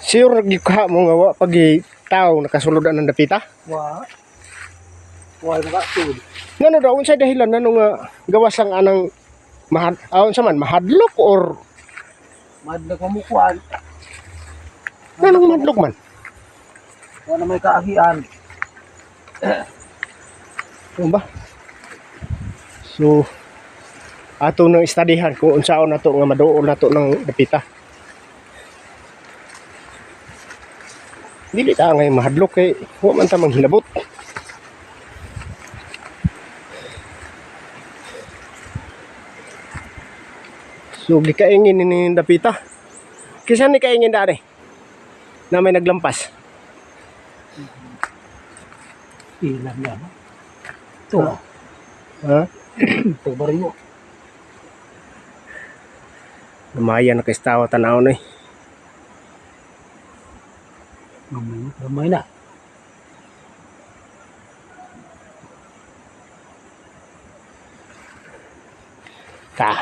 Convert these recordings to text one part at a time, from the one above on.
Sure naglikha mo nga wa pag tao nakasuludan ng dapita? Wa. Wa nakatud. Ngano daw unsay dahilan nano nga gawas ang anang unsa man mahadlok or Madlag mo kuan. nanong mahadlok man? Wa na may kaagian. Ano ba? So ato nang istadihan kung unsaon nato nga maduol nato ng dapita. Dili ta ngay mahadlok kay wa man ta manghilabot. So gikaingin ni dapita. Kisa ni kaingin dare na may naglampas. Ilan na. To. Ha? To bariyo. Lumaya na kay tawa tanaw ni. Gamay na. Ta.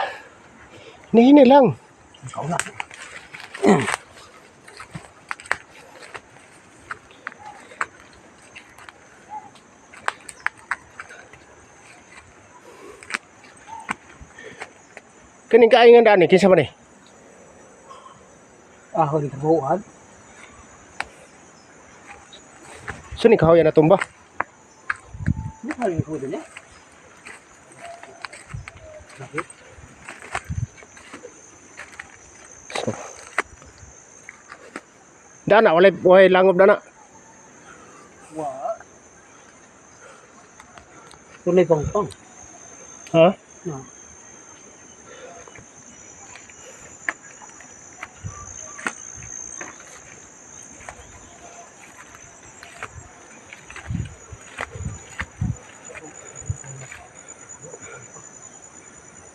Hini lang. Ikaw na. Kaning kaingan dani kinsa man ni? Ako ni kabuan. So ni kahoy na tumba. Ano ka rin ko din eh? Bakit? So. Dana walay langob dana. Wa. Tunay pang. Ha? Na.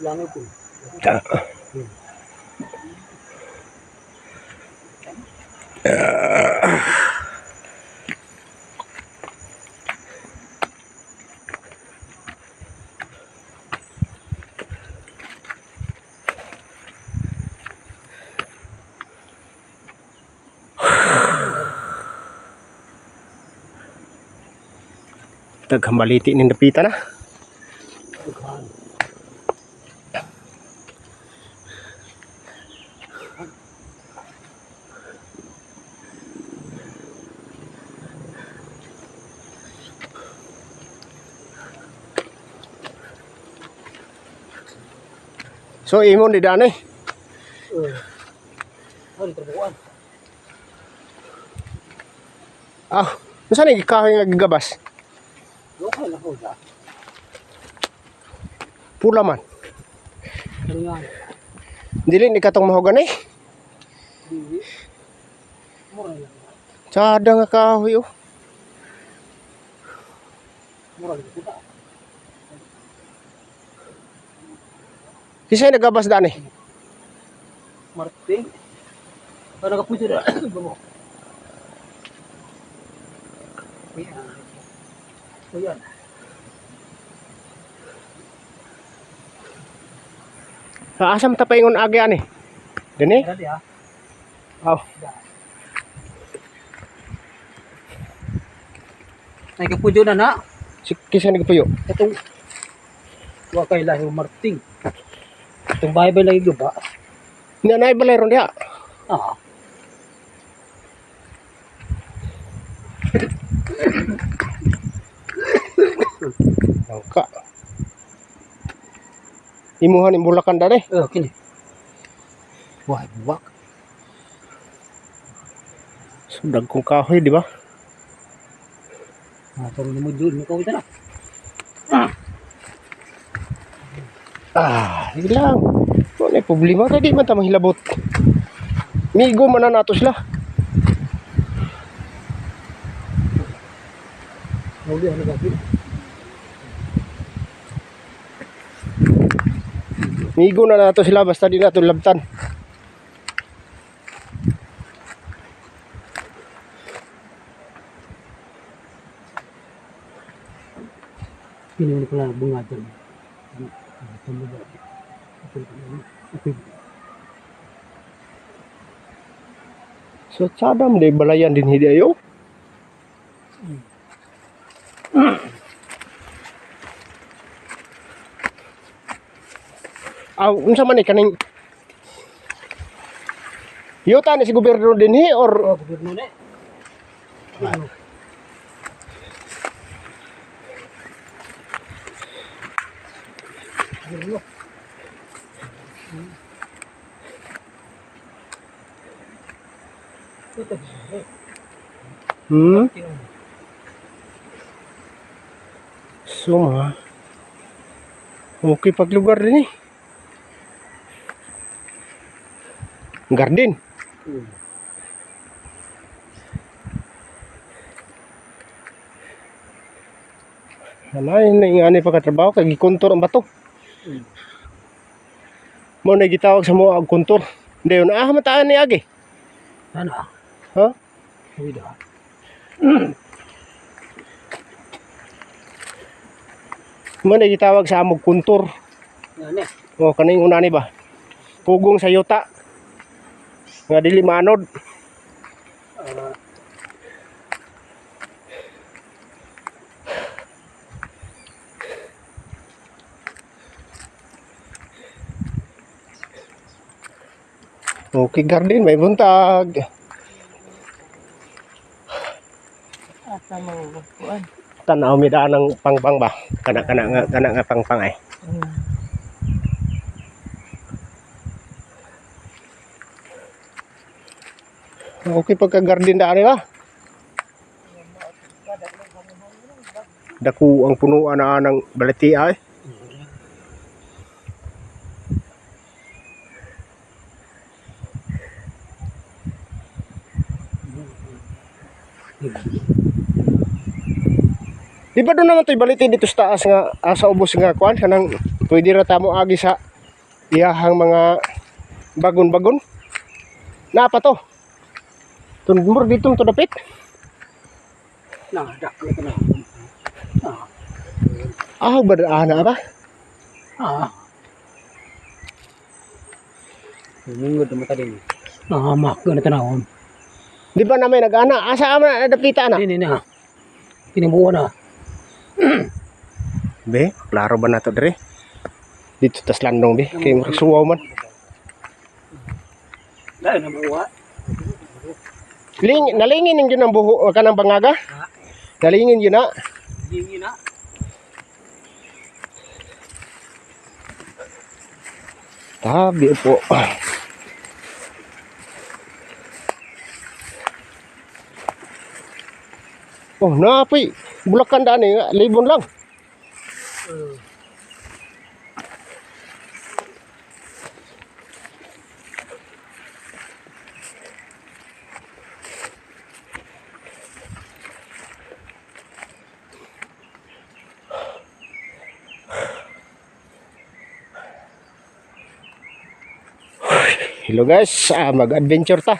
Langit po. Ta. Taghambaliti ning dapita na. Tuhan. So imon di dani. Ano ni kabuan? Ah, unsa ni kahoy nga gigabas? Lokal na ko sa. Pula man. Ano nga? Dili ni katong mahogani. Dili. Mura lang. Sada nga kahoy oh. Mura lang kita. Kisay nagabas dani? Marting. Para kapuso na. Bamo. Ayan. Asam ta paingon agi ani. Dini? Dali ha. Aw. Ay kapuso na na. Kisay nagpuyo. Itong wa kay lahi marting. Itong Bible lagi ba? Nya nay balay ron dia. Ah. Angka. Imuhan imbulakan dani. Kini. Wah, buwak. Sudag kong kahoy di ba? Turun mo dun, ikaw ito na. Sige lang. Wala problema kay di man ta mahilabot. Migo man na nato sila. Huli ano ba? Migo na nato sila basta di nato labtan. Pinili ko lang bunga dyan. So So sadam di balayan din hidayo. Unsa man ni kaning yuta ni si gobyerno dinhi or Gobyerno na. Gobyerno. Ito. Suma. Okay paglugar din eh. Garden. Hanay na ingani pagkatrabaho kay gikontor ang bato. Mo na gitawag sa mo ang kontor. Hindi yun, mataan ni agi. Ano? Ha? Uy da. Mo na gitawag sa amog kontor. Ano? O kaning una ni ba? Pugong sa yuta. Nga dili manod. Okay, garden, may buntag. Asa mga kuan. Tanaw mi daan ng pangpang ba? Kana nga pangpang ay. Okay pagka garden daan ba? Daku ang punuan na ng balati ay. Di ba doon naman to'y baliti dito sa taas nga sa ubos nga kuan kanang pwede ra tamo agi sa iyahang mga bagon-bagon. Napa to? Tunmur dito to dapit. Nah, dak na. Ba ana ba? Mingod mo ta din. Mak gana tanawon. Di ba na may nag-ana? Asa man nadapita na? Ini na. Kinibuan na. Be, klaro ba nato dire? Dito tas landong be, kay magsuwaw man. Dahil na buwa. Nalingin yung yun ang buho kanang bangaga? Nalingin yun na. Hindi na. Tabi po. Oh, napoy. Bulakan daan eh. Libon lang. Hello guys, mag-adventure ta.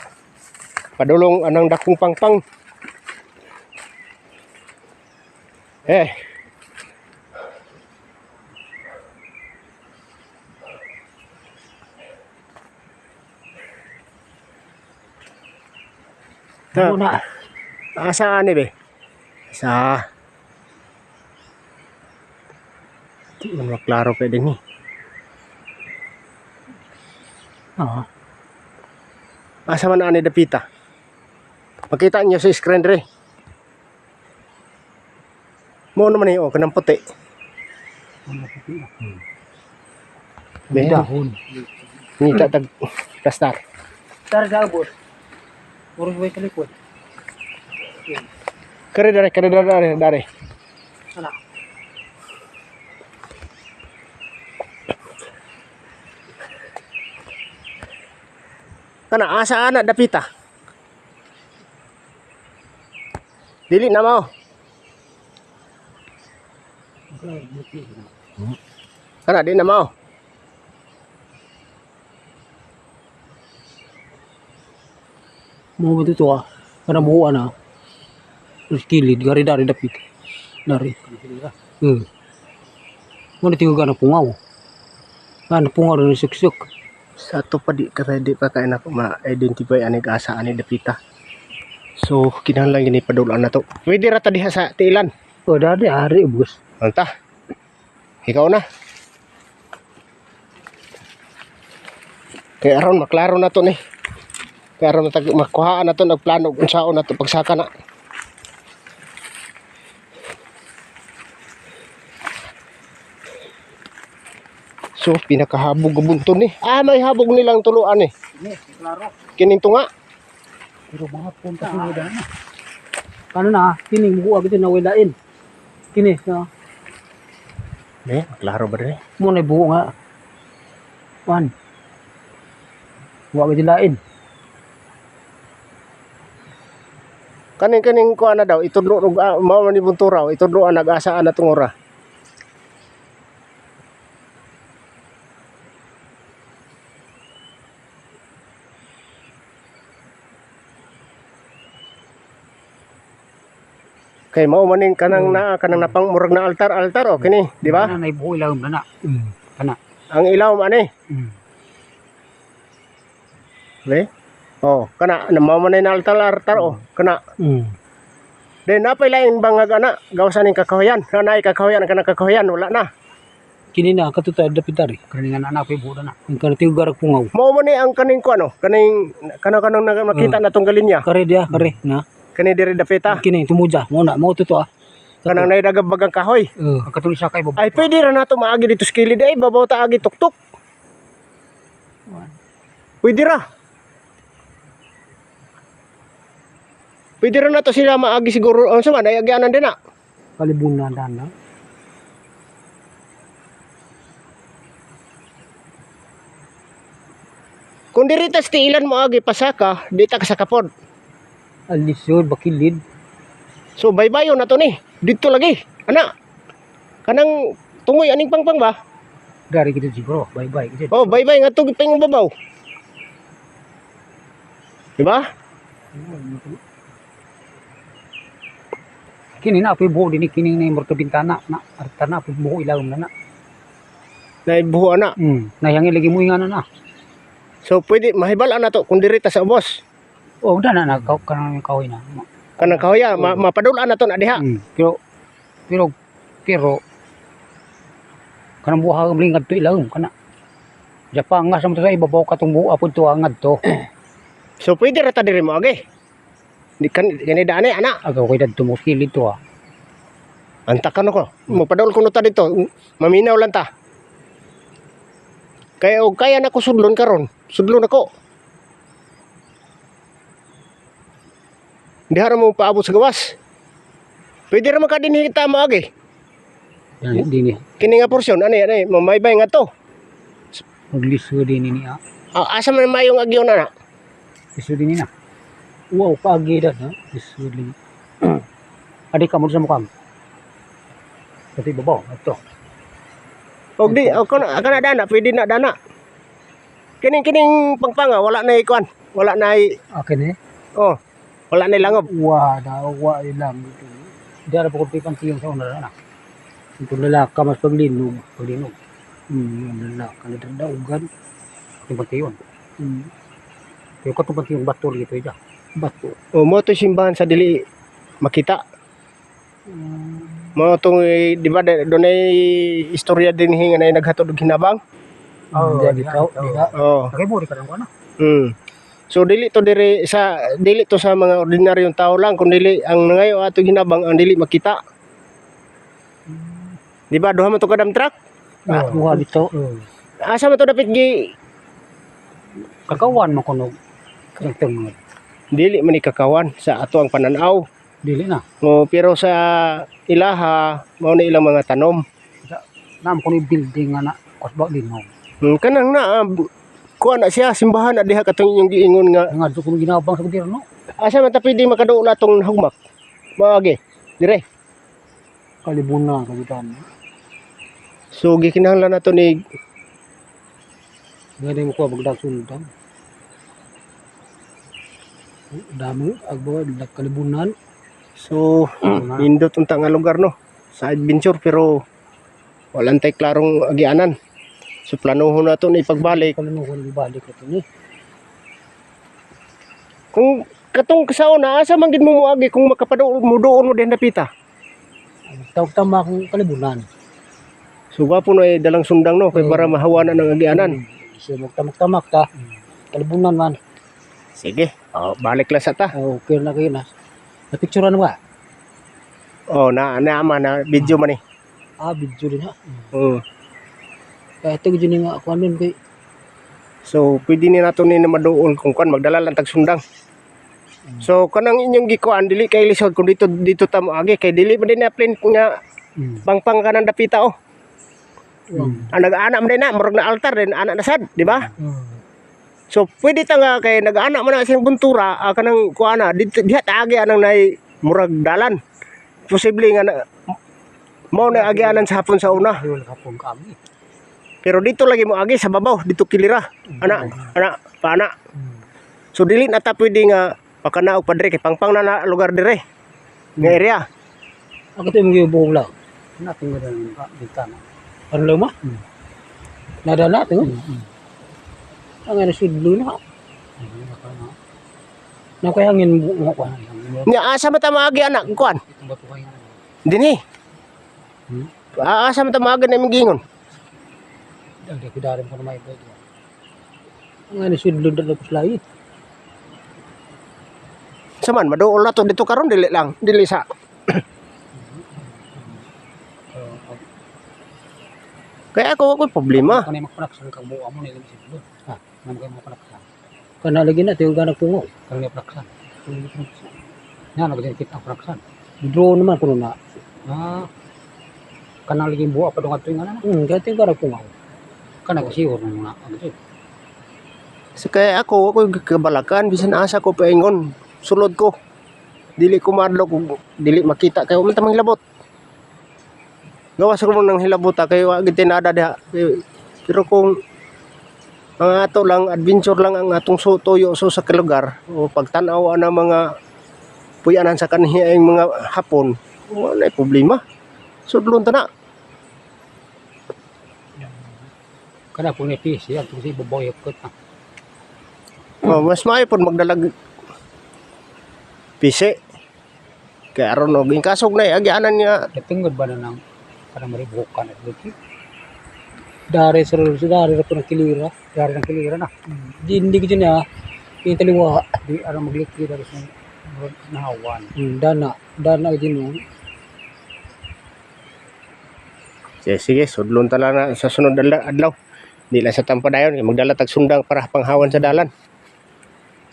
Padulong anang dakong pangpang. Muna. Asa ani be? Sa di man maklaro pa din ni. Asa man ani dapita? Makita niyo sa screen re. Mo naman o kanang puti. Be Dahon. ni tag kastar. Tar dabot. Puro way sa likod. Kare dare. Ana. Kana asa ana dapita? Dili na mao. Kana di na mao. Mo ba dito Kana buwan na. Terus kilid gari dari dapit. Dari. Mo tinggal na pungaw. Kan pungaw rin suksuk. Sa to pa di ka ready pa kay na ma-identify ani asa ani dapita. So kinahanglan gini padulaan na to. Pwede ra ta diha sa tiilan. O dari ari ubos. Anta. Ikaw na. Kaya aron maklaro na to ni. Kaya aron makuhaan na to nagplano kung saan na to pagsaka na. So pinakahabog gabunton ni. May habog nilang tuluan eh. Ni, klaro. Kining tunga. Pero mga punta sa mga na. Ano na, kini buwa gid na wilain. Kini na Klaro ba rin? mo na buo nga. Wan. Buwa gid lain. Kaning kuha na daw, itudlo mao man ni bunturaw, itudlo ang nag-asaan na tungora. Kay mao man ning kanang napang murag na altar o kini, di ba? Kana na buo ilawom na na. Kana. Ang ilaw man eh. Le? Oh, kana mao man na altar o kana. Then napay lain bangag ana gawasan ning kakahoyan. Kanay kakahoyan kana kakahoyan wala na. Kini na katuta dapitari. Kani nga na buo na. Ang karatiw garak pungaw. Mao man ni ang kaning ko ano, kanang nakita na tong galinya. Kare dia, kare na. Kani diri dapita. Kini tumuja mo na mo to ah. Kanang naidagabagang kahoy. Ang katong isa kay baba. Ay pwede ra nato maagi dito sa kilid ay babaw ta agi tuktok. Pwede ra. Pwede ra nato sila maagi siguro unsa man ay agianan din na. Kalibunan dan na. Kung diri ta sa tiilan mo agi pasaka, di ta kasakapod. Alisod bakilid. So baybayon na to ni. Dito lagi. Ana. Kanang tungoy aning pangpang ba? Dari kita siguro. Bye-bye. Oh, baybay nga to ping babaw. Di ba? Kini na apoy buo din kini na imor bintana na arta na apoy buo ilawom na na. Naibuho na. Nayangi lagi mo nga na. So pwede mahibal na to kung diri ta sa ubos. Oh, udah na kanang kahoy na. Kanang kahoya mapadulaan na to na diha. Pero kanang buha ang lingad to ilawom kana. Japang nga sa mo sa ibabaw katong buo apod to angad to. So pwede ra ta diri mo agi. Di kan gani daan ana. Agaw koy dadto mo kilid to ah. Antakan ko. Mapadol ko no ta dito. Maminaw lang ta. Kaya na ko sudlon karon. Sudlon ako. Di hara mo paabot sa gawas. Pwede ra makadinhi ta mo agi. Yan dinhi. Kini nga porsyon ani mamaybay nga to. Magliso din ni ah. Asa man mayong agyon na. Liso din na. Wow, pagi dah ha. Liso din. Adik kamu sa mukha. Pati babaw ato. Og di kana dana pwede na dana. Kining pangpanga wala na ikuan. Wala na Okay ni. oh. Wala na langob. Wah, dawa ilang itu. Dia ada pokok pipan tiyong sa una na. Untuk lalaka mas paglinog. Lalaka na daugan. Yung patiyon. Yung katong patiyong bato gitu aja. Bato. O mo to simbahan sa dili makita. Mo tong di ba doon ay istorya din hinga na naghatod og hinabang. Dia bitaw. Oh. Okay mo ri kadang kana. So dili to sa mga ordinaryong tao lang kun dili ang nangayo atong hinabang ang dili makita. Di ba duha man to kadam truck? Buha bitaw. Asa man to dapat gi Kakawan mo kuno. Kadang mga dili man ikakawan sa ato ang pananaw. dili na. Pero sa ilaha mao na ilang mga tanom. Nam kuno building nga na kusba din mo. Kanang na kuha na siya simbahan na diha katong inyong giingon nga Nga kuno ginabang sa gobyerno. asa man ta pwede makaduula tong hugmak. Maagi dire. Kalibunan kabitan. So gikinahanglan nato ni Nga mo ko bagdag sundan. Dami agbawa kalibunan. so indot unta nga lugar no sa adventure pero walang tay klarong agianan. So planuhon nato ni pagbalik. Kalimutan ibalik ito ni. Kung katong kasauna asa man gid mo moagi kung makapaduol mo doon mo din dapita. Tawag-tama akong kalibunan. So gwapo no dalang sundang no kay para mahawanan ng agianan. So magtamak-tamak ta. Kalibunan man. Sige. Oh, balik lang sa ta. Okay na kayo na. Napicturean mo ba? Oh, naama na video man eh. Video din ha. Mm. Kaya ito gini nga ako anon kay. So pwede ni nato ni na maduol kung kan magdala lang tag sundang. So kanang inyong gikuan dili kay lisod kung dito ta moagi kay dili man din na plain nga pangpang kanang dapita oh. Ang nag-aana man din na murag na altar din anak na sad, di ba? So pwede ta nga kay nag-aana man na siyang buntura kanang kuana dito diha taagi anang nay murag dalan. Posible nga na mo na agianan sa hapon sa una. Wala ka pong kami. Pero dito lagi mo agi sa babaw, dito kilira. Ana, paana. So dili na ta pwede nga pakanaog padre kay pangpang na lugar dire. Nga area. Ako tayo mga buhula. Natin nga rin ang bintana. Ano lang ma? Nada natin. Ang ano sudlo na. Nakayangin mo ko. Nya asa mata maagi anak kuan. Dinhi. Asa mata maagi na mingingon. Hindi ko darim ko na may ito. Ang ano sudlo na tapos lahat. Saman maduol na to dito karon dili lang, dili sa. Kaya ako problema. Kanay magpalaksan kang buwa mo nilang sudlo. Ha, naman kayo magpalaksan. Kana lagi na tayo ganag tungo. Kanay magpalaksan. Yan, nagdikit ang palaksan. Draw naman kuno na. Kanang lagi buwa pa dong ato yung ano. Kaya tayo ganag tungo. Kana kasiyor na mga agad. So kaya ako kabalakan bisan asa ko paingon. Sulod ko. Dili ko madlok dili makita kayo man tamang hilabot. Gawas ko nang hilabot kayo agad tinada diha. Pero kung ang ato lang adventure lang ang atong tuyo so sa lugar o pagtan-aw ana mga puyanan sa kanhi ang mga hapon, wala problema. Sudlon ta na. Kana po ni PC at si baboy ko ta. Mas maayo pod magdalag pisi. Kaya aron og kasog na agianan niya. Tingod ba na nang para maribukan at dito. Dari ra po ng kilira. Dari ng kilira na. Hindi ko niya. Yung taliwa. Di ara maglikid dari sa nahawan. Dana din mo. Sige, sudlon ta lang na sa sunod adlaw. Di lang sa tampadayon magdala tag sundang para panghawan sa dalan.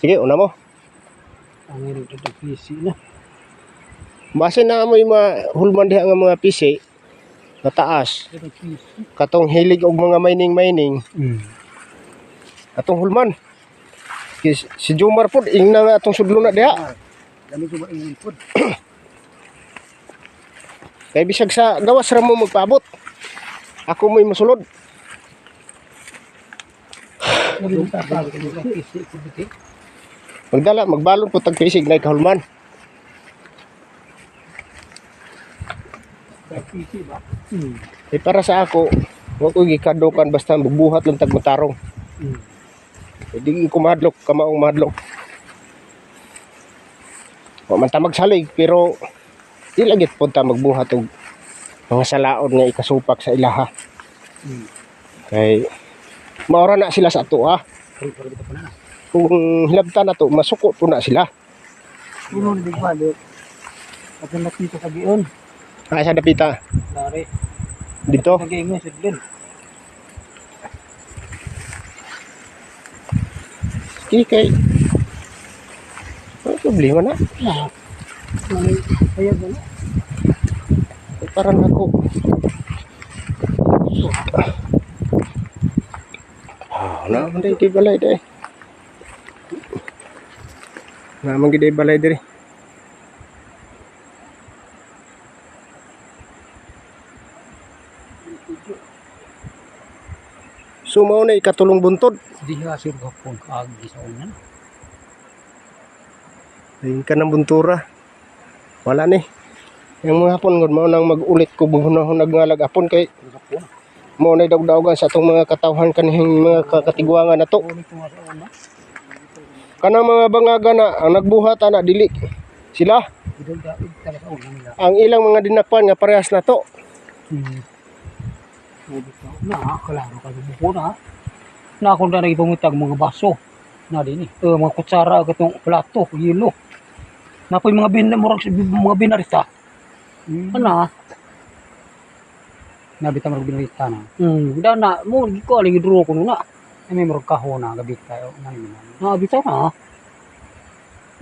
Sige, una mo. Ang ito PC na. Base na mo yung mga hulman diha nga mga PC na taas. Katong hilig og mga mining. Atong hulman. Si Jomar pod ing na atong sudlo na diha. Dami ko ba ingin pod. Kay bisag sa gawas ra mo magpaabot. Ako mo'y masulod. Magbalon po tag pisig na kahulman. Para sa ako, wa ko gikadukan basta bubuhat lang tag matarong. Hindi ko madlok, kamaong madlok. Wa man ta magsalig pero di lagit po ta magbuhat og mga salaod nga ikasupak sa ilaha. Kay maura na sila sa ato Kung hilabtan na to, masuko po na sila. Puno ni balik. At nakita sa gion. Sa dapita. Dari. Dito. Nag-iingon sa din. Kay. Ano problema na? Kaya gano'n. Parang ako. Naman di balay deh. Naman gede balay diri. So mao na ikatulong buntod. Diha sir gapon kaagi sa unan. Ayun ka ng buntura. Wala ni. Yung mga hapon ngod mao nang magulit ko buhunahon nagngalag hapon kay mo na dawdagan sa atong mga katawhan kanihing mga katigwangan nato. Kanang mga bangaga na ang nagbuhat ana dili sila Idol da talaga sa una nila. ang ilang mga dinakpan nga parehas na to. Na, klaro ka buko na. Na kung na nagipangutag mga baso. Na din eh. Mga kutsara katong plato, yelo. Na po yung mga binarita. Ano? Nabita marag binarita na. Dana mo ko aling idro ko na. May marag kahon na gabit tayo na yun. Nabita na.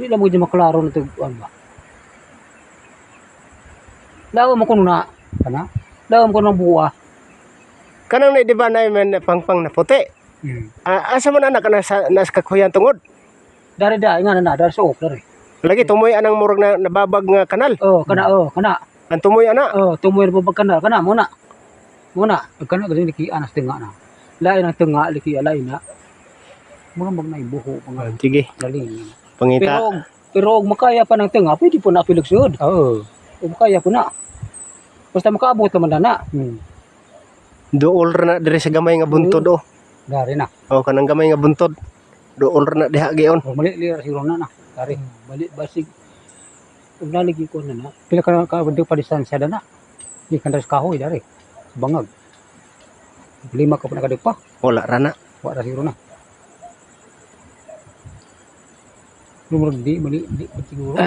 Hindi lang mo di maklaro na ito ano ba. Dawa mo kuno na. Kana? Dawa mo kuno ng buwa. Kanang na di ba na man pangpang na puti. Asa man anak na sa kakuyan tungod. Dari da nga na dari sa dari. Lagi tumoy anang murag na nababag nga kanal. Kana. Ang tumoy ana. Tumoy na pagkana kana muna. Kana kasi liki anas tinga na. Lain ang tinga liki lain na. Muna mag naibuho pang Sige, galing. pangita. Pero makaya pa ng tinga, pwede po na pilugsod. Oo. Makaya po na. Basta makaabot naman na. Dool ra na dire sa gamay nga buntod oh. Dari na. Oh, kanang gamay nga buntod. Dool ra na diha giyon. Mali lira siguro na. Dari. Balik basig. Ug naligi ko na. Pila ka pa distansya na. Di kan sa kahoy dari. Bangag. 5 ka pa nakadip pa. Wala ra na. Wa ra siguro na. Lumurag di siguro.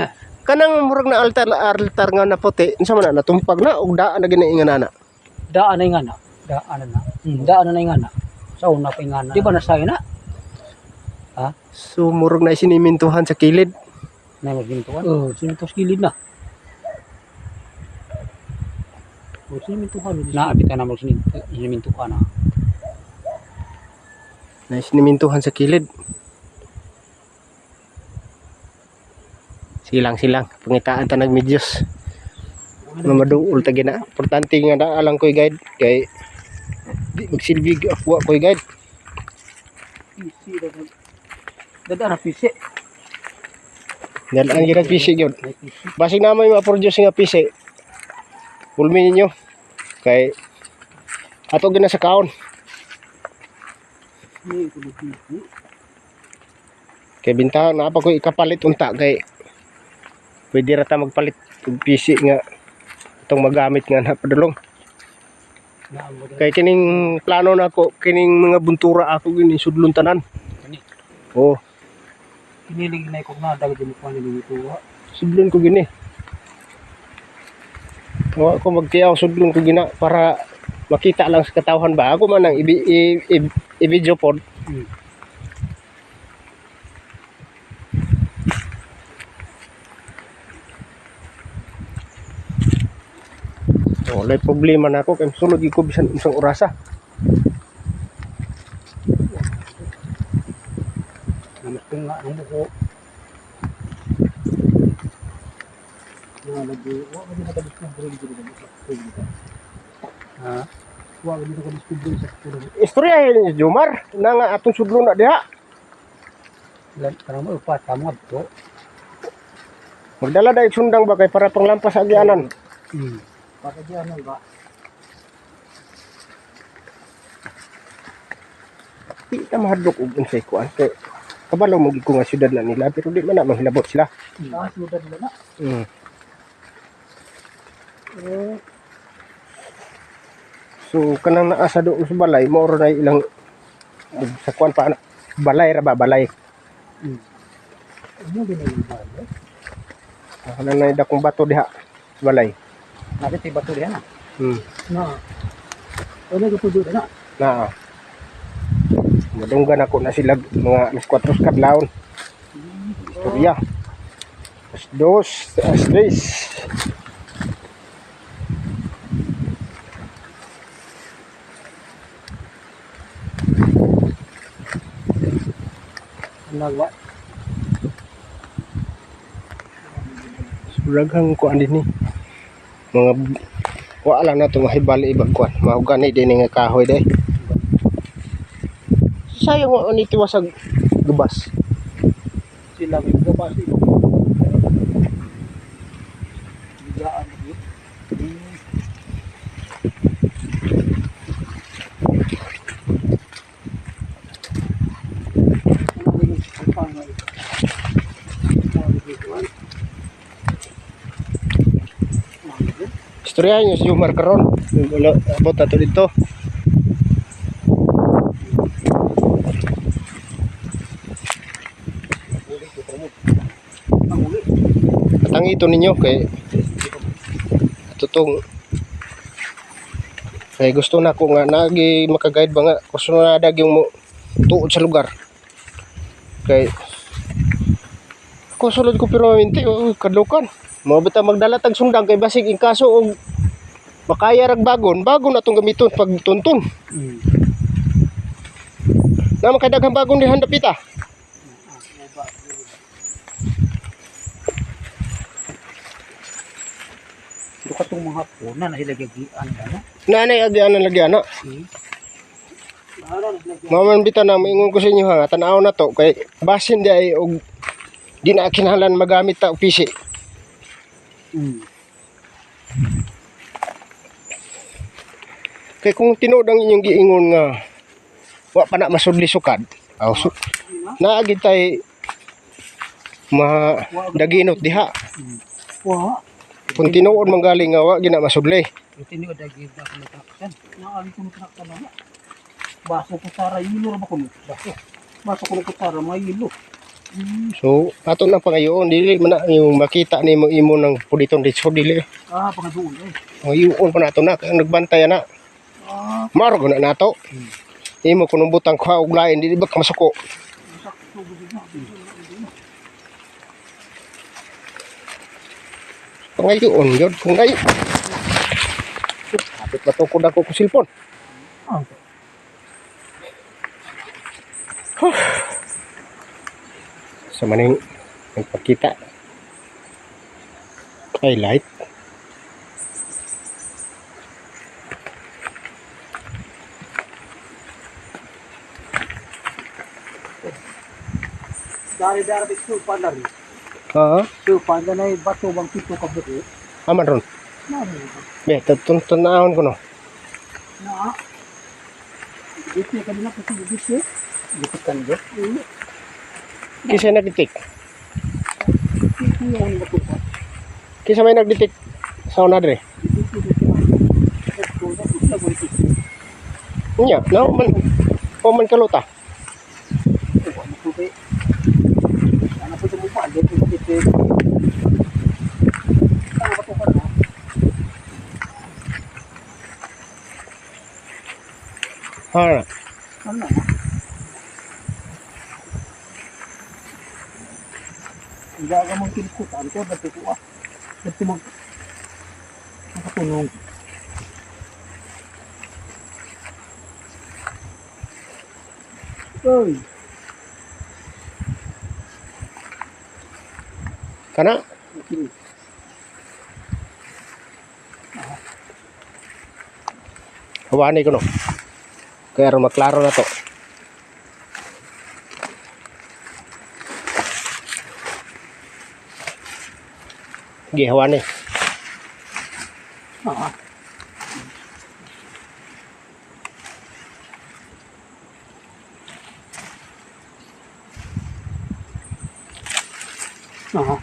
Kanang murag na altar nga na puti, unsa man na natumpag na ug daan na ginaingan ana. Daan na ingana. Daan na ingana. Sa una pa ingana. Di ba nasay na? So murag na sinimintuhan sa kilid. Na magintuan. Sinimintuhan sa kilid na. Sinimintuhan. Naabitan na mo sinimintuhan na. Na sinimintuhan sa kilid. Silang pangitaan ta nagmedyos. Mamaduol ta gina. Importante nga na alang koy guide kay di magsilbi ako koy guide. Dadara pisi. Dalaan gina pisi gyud. Basig na may ma-produce nga pisi. Pulmin ninyo kay ato gina sa kaon. Kay bintahan na pa ko ikapalit unta kay pwede ra ta magpalit og PC nga itong magamit nga napadulong. Kay kining plano na ako, kining mga buntura ako gini sudlon tanan. Oh, Kinilig na ikog na dagdag mo pa ni tuwa. sudlon ko gini. O ako magtiyaw sudlon ko gina para makita lang sa katawhan ba. Ako man ang i-video pod. Wala problema na ako kay sulod gyud ko bisan unsang orasa. Namas ko nga ang buko. Lagi, wa ba na kadiskubre dito dito. Wa ba na kadiskubre sa puro. Istorya ni Jomar na nga atong sudlon na diha. Lan karang mo upat tama to. Magdala dahil sundang ba kay para panglampas sa agyanan. Baka diyan ba? Di ta mahadlok og unsay kuan kay kabalo mo gid ko nga syudad na nila pero di man na manghilabot sila. Sudan na na. So kanang naa sa doon sa balay mo ro na ilang sa kuan pa balay ra ba balay. Ano din ang balay? Kanang na dakong bato diha sa balay. Nakit iba to diyan na. Na. Ano ko to na? Na. Madunggan ako na sila mga alas 4 kadlawon. Istorya. Alas 2, alas 3. Nagwa. Suraghang kuan din ni. Mga wala na itong mahibali ibang kuan. Mahugani din nga kahoy day. Sayang mo ni tiwasag gubas. Sila may gabas ito. Biglaan dito. Istoryahan nyo si Jomar karon. Wala, abot na to dito. Patangito ninyo kay tutong kay gusto na ko nga nagi makaguide ba nga gusto na dag yung tuod sa lugar kay ko sulod ko pero minti kadlukan mo bitaw magdala tag sundang kay basig in kaso og makaya rag bagon atong gamiton pag tuntun na makadaghang bagon dihan dapita. Ito ka itong mga puna na ilagagian ano? Nanay agyan ang lagyan na. Maman bitaw na maingon ko sa inyo ha, tanaw na to kay basin di ay og di na kinahanglan magamit ta og pisi. Kay kung tinuod ang inyong giingon nga wa pa na masudli sukad. Aw so, naagi tay daginot diha. Wa. Kung tinuod manggaling nga wa gina masudli. Ito ni dagig na kalitaksan. Naali ko nakakita na. Baso ko tara yilo ra ba kuno? Baso ko tara may yilo. So, ato na pangayoon dili man na yung makita nimo imo ng puliton dito dili. Pangaduon eh. Ngayon pa nato na kay nagbantay na. Maro na nato. Imo kuno butang kwa og lain dili ba ka masuko. Pangayoon yun kung dai. Kapit ba to ko dako ko silpon. Sa maning nagpakita. Highlight. Dari bisu pandari. Ha? Pandai batu bang pitu ka buti. Aman ron. Be, tuntunahon ko no. Na. Dito kanina kasi dito. Dito kan do. Kisa nagditik. Dito yung batu pa. Kisa may nagditik sa una dre. Nya, no man o man kaluta. Ano po mo pa dito dito. Ano ba to pa na? Ha. Ano? Gaga mong kinikutan ko dito ko ah. Dito mag makatulong. Oy. Kana? Hawani ko no. Kaya ron maklaro na to. Gi hawani. Ah. Ah.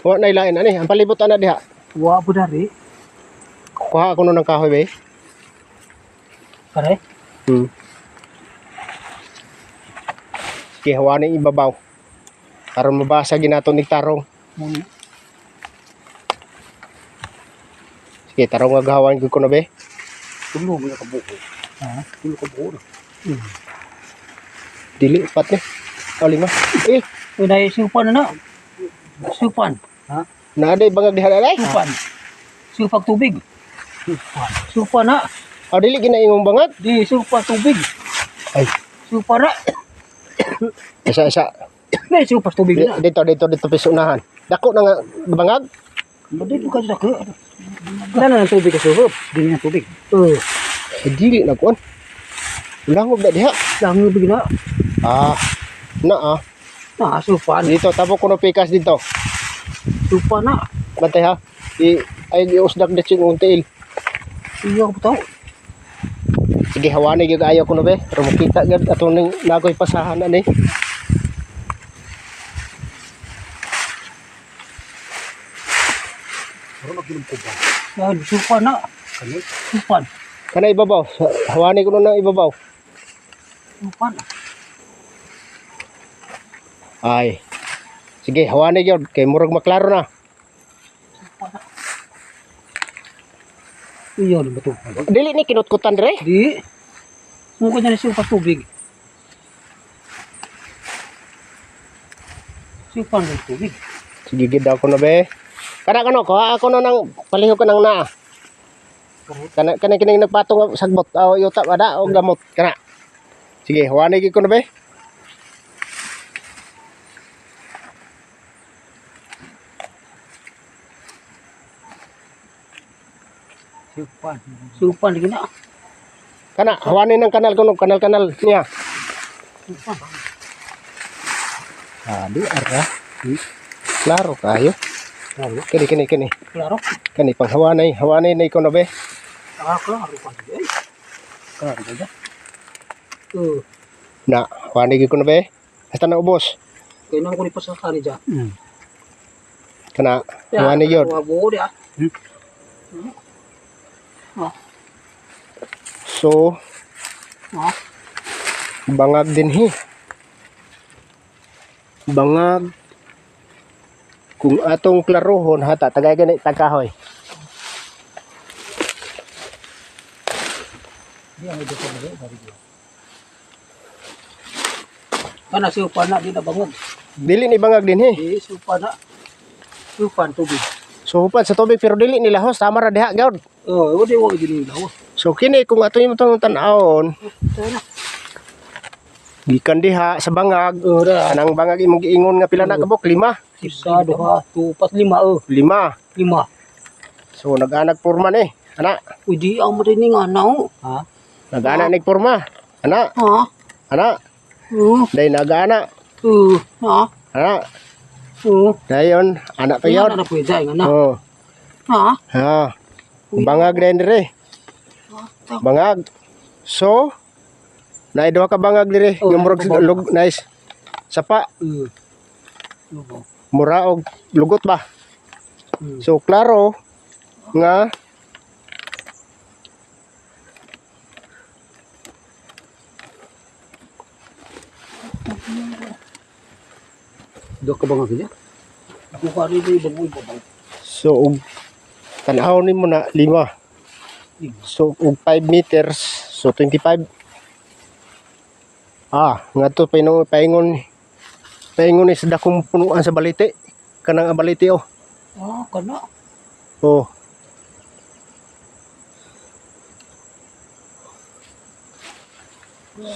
Wa na ilain ani, ang palibot ana diha. Wa budari. Kuha ako no ng kahoy be. Pare. Gi hawani ibabaw. Karon mabasa ginato ni tarong. Sige, tarong agawan ko na be. Tulo mo ka buo. Ha? Tulo ka buo. Dili pat ni. O lima. Eh, Uy, na supan na. Supan. Ha? naaday bangag diha ay. Supan. Supan tubig. Supan. Supan na. O dili ginaingong bangag. Di supan tubig. Ay, Supan na. isa. May supan tubig na. Dito pisunahan. Dako na nga bangag. Dito ka sa ko. Dala ng tubig ka suhop. Dili ng tubig. Dili na kuan. Langog na diha. Lang tubig na. Na Na supan. dito tapos kuno pikas dito. Supan na. Bantay ha. Ay giusdak de sing until. Iyo ko tao. Sige hawani gyud ayo kuno be. Pero makita gyud ato ning nagoy pasahan ani. ko ba? Yan, supan na. Kani, supan. Kana ibabaw. Hawani ko na ibabaw. Supan. Ay. Sige, hawani gyud kay murag maklaro na. Iyon, bato. Dili ni kinutkutan dire. Di. Mukha niya na supas tubig. Supan ng tubig. Sige gid ako na be. Kana ko ako na nang palihog ka nang na. Kana kining nagpatong sagbot o yuta wada o gamot kana. Sige, hawani gid ko na be. Supan. Supan lagi na. Kana hawani ng kanal kuno kanal niya. Supan. Adi ara. Klaro kayo. Klaro. Kini. Klaro. Kani pang hawani na ikaw na be. Klaro pa. Klaro ba? Na, hawani gid ko na be. Hasta na ubos. Kaya naman ko ni pasakari dyan. Kana hawani gyud. Wabo dia. So, bangag din bangag kung atong klarohon hata tagay gani tagkahoy. Di ang ito ko bari dia. Kana supan na di na bangog. Dili ni bangag din Di supan na. Supan tubig. So hupan sa tubig pero dili ni lahos tama ra diha gyud. Oh, wala wala gini daw. So kini kung ato imong tan-awon Tara. gikan diha sa bangag Ora. anang bangag imong giingon nga pila na kabok 5. Isa, dua, tupat, lima. 5. Lima. So nag-anak porma ni. Ana, Uy, di ang marining anaw. Ha? nag-anak ni porma. Ana, Ha? dai nag-anak. Ha? Ana, dayon anak pa Kaya yun. na pwede nga na. Oh. Ha? Ha. Bangag din dire. Bangag. So, naay duha ka bangag dire. Oh, Yung murag lug nice. Sapa, mura og lugot ba. So, klaro nga Dok ka ba nga kanya? Ako ka rin ay baboy babaw. so og tanaw ni mo na 5. So og 5 meters, so 25. Ngadto paingon ni sa dakong punuan sa balite. Kanang balite oh. Kana. Oh.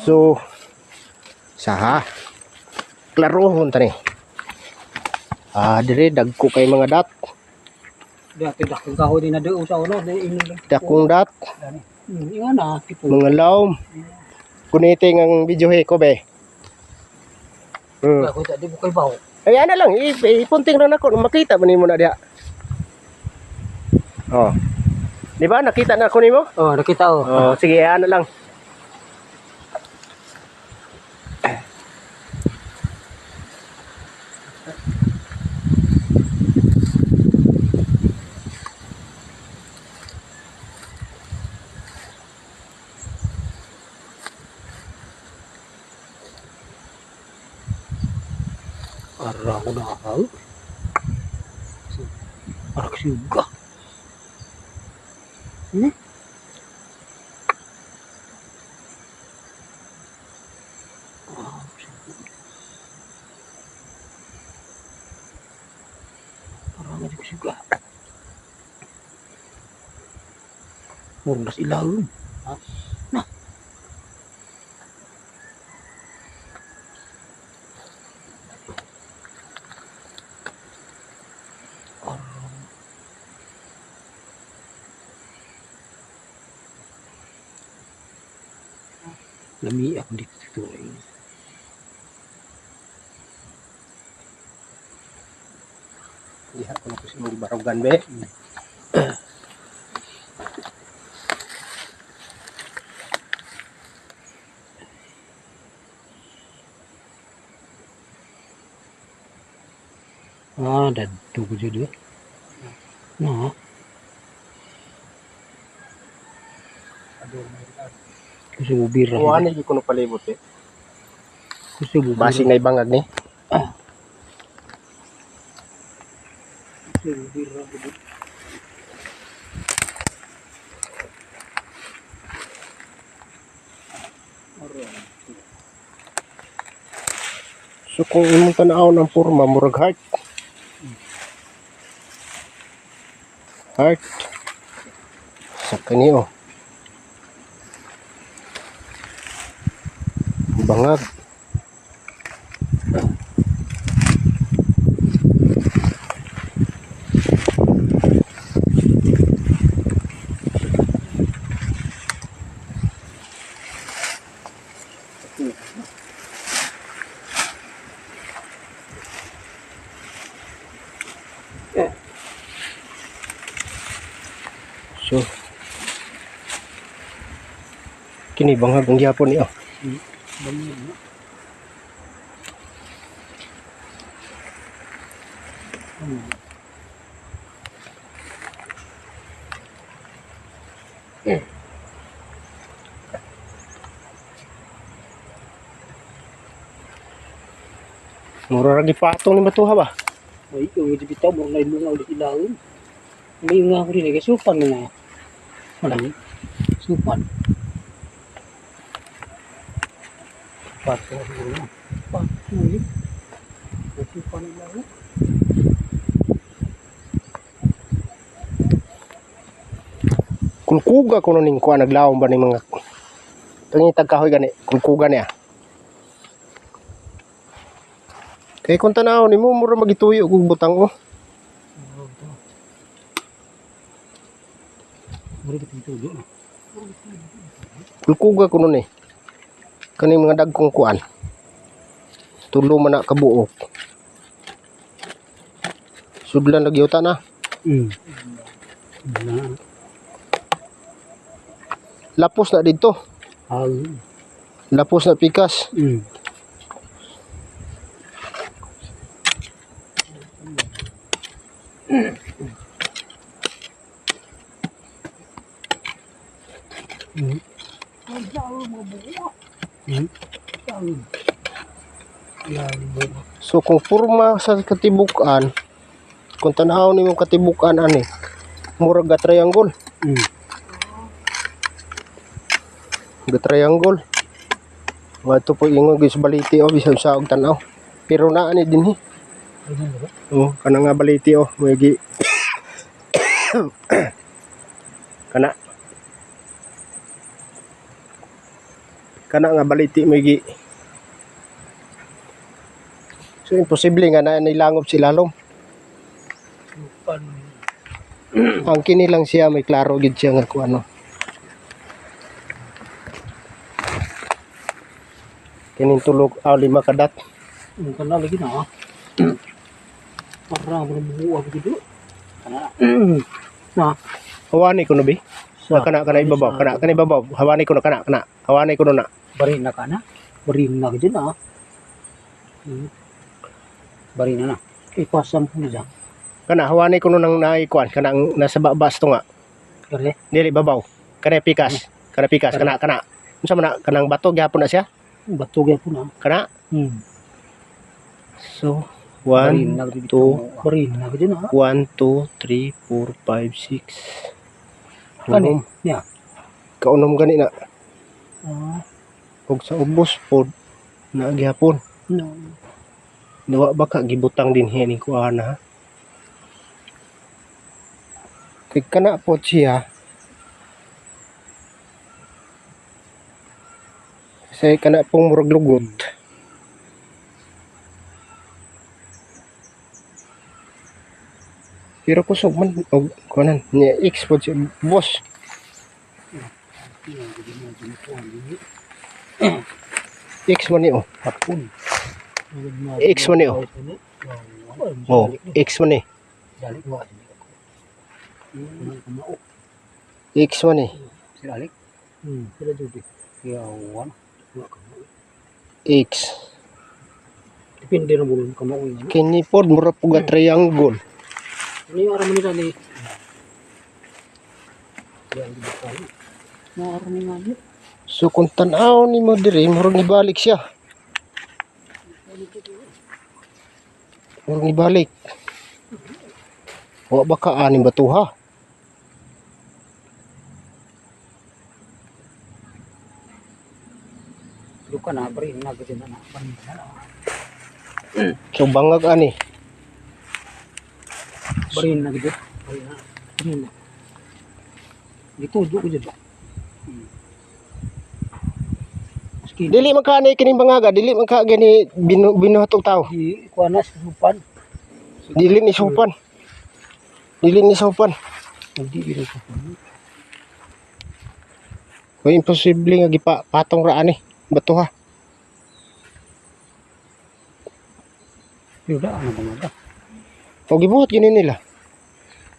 So saha klarohon tani. Dire dagko kay mga dat. Dati dakong kahoy din na doon sa ulo. Dakong dat, Inga na. Tipo. mga laom. Kuniting ang video ko be. Ako tadi bukay baw. Ay ana lang, ipunting na nako makita man nimo na diha. Oh. Di ba nakita na ako nimo? Oh, nakita oh. Oh, sige ana lang. Ara ko na ako. Arak juga. Parang juga. Murnas ilalim. Nah. Lami ako dito. Diha ko na kasi mong barugan be. Dadto ko dyan. No. Gusto mo bira. Kuha ni ko no palibot eh. Gusto mo bira. Basig na ibangag ni. Gusto mo bira. So kung imong tanaw ng porma murag heart. Heart. Sa kaniyo. Bangag. So kini bangag ang gyapon niyo. Banyak na. Mura ra gipatong ni batuha ba? Ay, kung hindi bitaw, mura na yung ulit ilawin. May nga ko rin, supan mo nga. Malang, supan. Pato, siguro na. Pato, ulit. Supan ang ilawin. Kulkuga ko ning kuha naglawom ba ning mga tangitag kahoy gani kulkuga niya. Kay kung tanaw nimo mura magituyo og butang oh. Mura ditong tulo na. Kulkuga ko nun eh. Kani mga dagkong kuan. Tulo man na kabuok. Sudlan nagyuta na. Na. Lapos na dito. Lapos na pikas. So kung purma sa katibukan, kung tanaw nimo katibukan ani, murag ga triangle. Ga triangle. Nga ito po ingon gis baliti o bisan sa og tanaw. Pero naa ni dinhi. Oh, kana nga baliti o, magi. Kana. Kana nga baliti magi. So imposible nga na nilangob si lalom. Ang kini lang siya may klaro gid siya nga kung ano. Kining tulog lima kadat. Ang kana lagi na. Parang bubuwa gitu. Kana. Na. Hawani ko no bi. Sa kana ibabaw, kana ibabaw. Hawani ko no kana. Hawani ko no na. Barin na kana. Barin na gid na. Barin na. Ipasam ko na dyan. Kana hawani ko no nang naikuan kana nasa babas to nga. Kare. Dili babaw. Kana pikas. Kana. Unsa man na kanang bato gyapon na siya? Batugay po na. Kana. So, Barin 1 na gid. 2 Barin na gid na. 1 2 3 4 5 6. Kani? Ya. Kaunom gani na. Ah. Ug sa ubos pod na gyapon. No. Nawa baka gibutang din hiya ning kuan ha. Kay kana po siya. Kasi kana pong murag lugot. Pero kusog man og kunan niya X po siya boss. X man ni oh. Hapon. X man ni oh. Oh, X man ni. Dalik wa. X man ni. Dalik. Sila dubi. Yawan. X. Depende na bulong kamao yan. Kini pod mura po ga triangle. Ano yung aram nila ni? Yan di ba? Maarami nga yun. So kung tanaw ni mo diri, murag ibalik siya. Murag ibalik. Wa ba ka aning batuha? Luka na, bari, nagagin na. So bangag ani. Bari, nagagin. Bari na. Bari na. Dito, ko dyan. Maski, Dili man ka ani kining bangaga, dili man ka gani binuhatog tao. di, kuha na, supan. Dili ni supan. Dili ni supan. Hindi, di rin supan. Kung imposible nga gipa patong ra ani batuha. Pero da, ano ba nga? O gibuhat gini nila.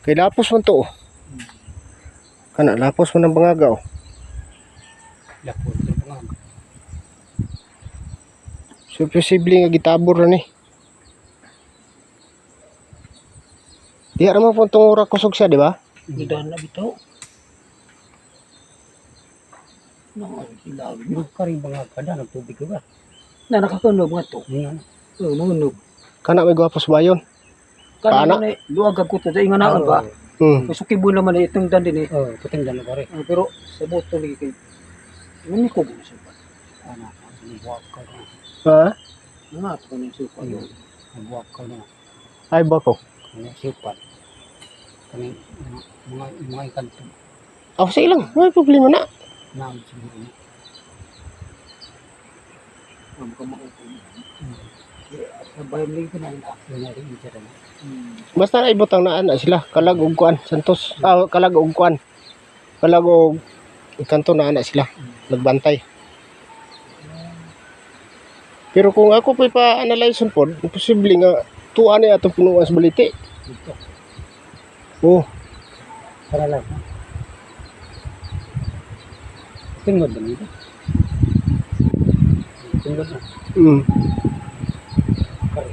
Kay lapos man to. Kana lapos man ang bangaga oh. Lapon, ito ba nga? So posible nga gitabor ra ni. Di ara man pun ora kusog siya, di ba? Gidahan na bitaw. Ilawi mo ka rin mga kada, nagtubig ka ba? Na nakakanog nga to. Oo, magunog. Kana may gwapos bayon. Kana Paana? na luwag ko to, inga naon ba? Masuki mo naman itong dan din eh. Oo, puting dan na rin. Pero sa boto lagi kay, hindi ko gusto pa. Ano, buwag ka na. Ha? Mga ako ng supa yun. Buwag ka na. Ay bako. Ano, supa. Kami, mga ikanto. Ako sa ilang, may problema na. Naon siguro niya. Ang kamakupo niya. Sa bayan lagi ko na yung ako na rin yung tira na. Basta na ibutang na ana sila, kalag og kuan, Santos. Kalag og kuan. Kalag og kanto na ana sila, nagbantay. Pero kung ako pa-analyze pod, imposible nga tuan ni atong punuan sa baliti. Ito. Oh, Para lang. Tingod na nito. Tingod na. Kari.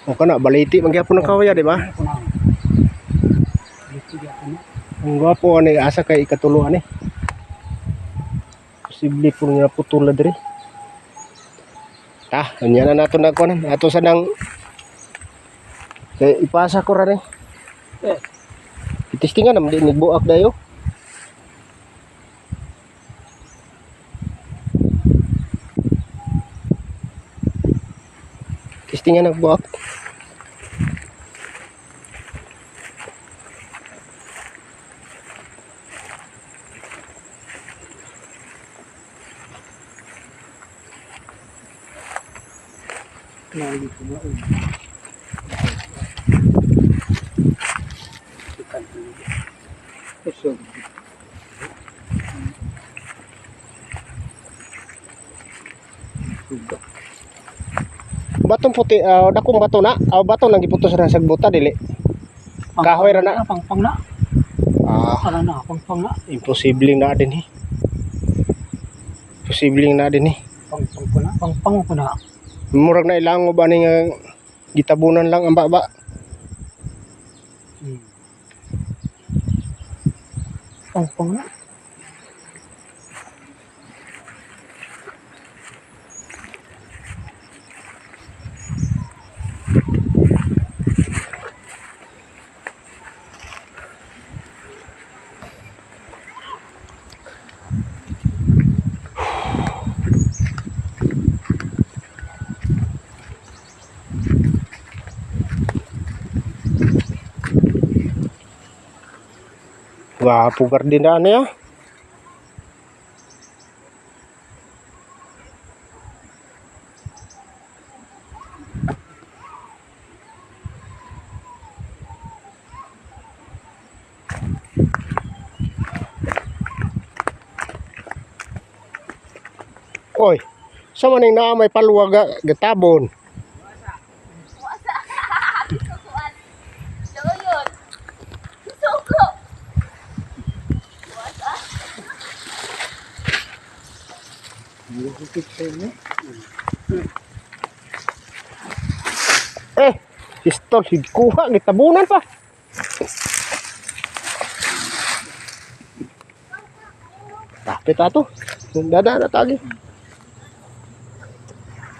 O kana baliti man gyapon ang kawaya, di ba? Ako na. Dito ako na. Ang gwapo ani asa kay ikatulo ani. Posible po nga putula diri. Anya na nato na kuan. Ato sa nang kay ipasa ko ra ni. Itistingan naman din nagbuak dayo. Testingan nagbuak. Lagi ko na. Ikan. Eso. Batong puti, dakong bato na. Bato lang giputos ra sa buta dili. Kahoy ra na. Pangpang na. Ala na, pangpang na. Imposible na din eh. Posible na din eh. Pangpang ko na. Pangpang ko na. Murag na ilang ba ni nga gitabunan lang ang baba. Pangpang na. Wapo gardena na ya. Oy, sa maning na may paluwag gatabon. Pistol higkuha gitabunan pa. Pitato. Dada na tagi.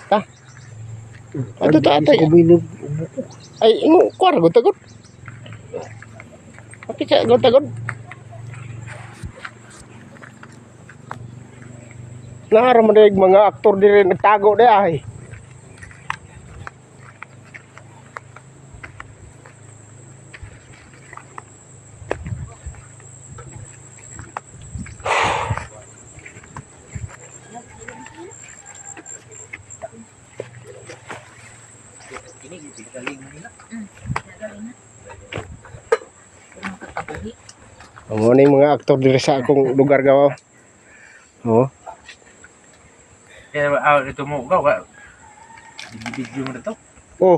Ta. Ato ta atay. Kuminog. Ay imo kuar gud tagod. Kapit sa gud tagod. Nara man dag mga aktor diri nagtago di ay. Amo ni mga aktor diri sa akong lugar gaw. Oh. Kaya ito mo, ikaw, video mo na to. Oh,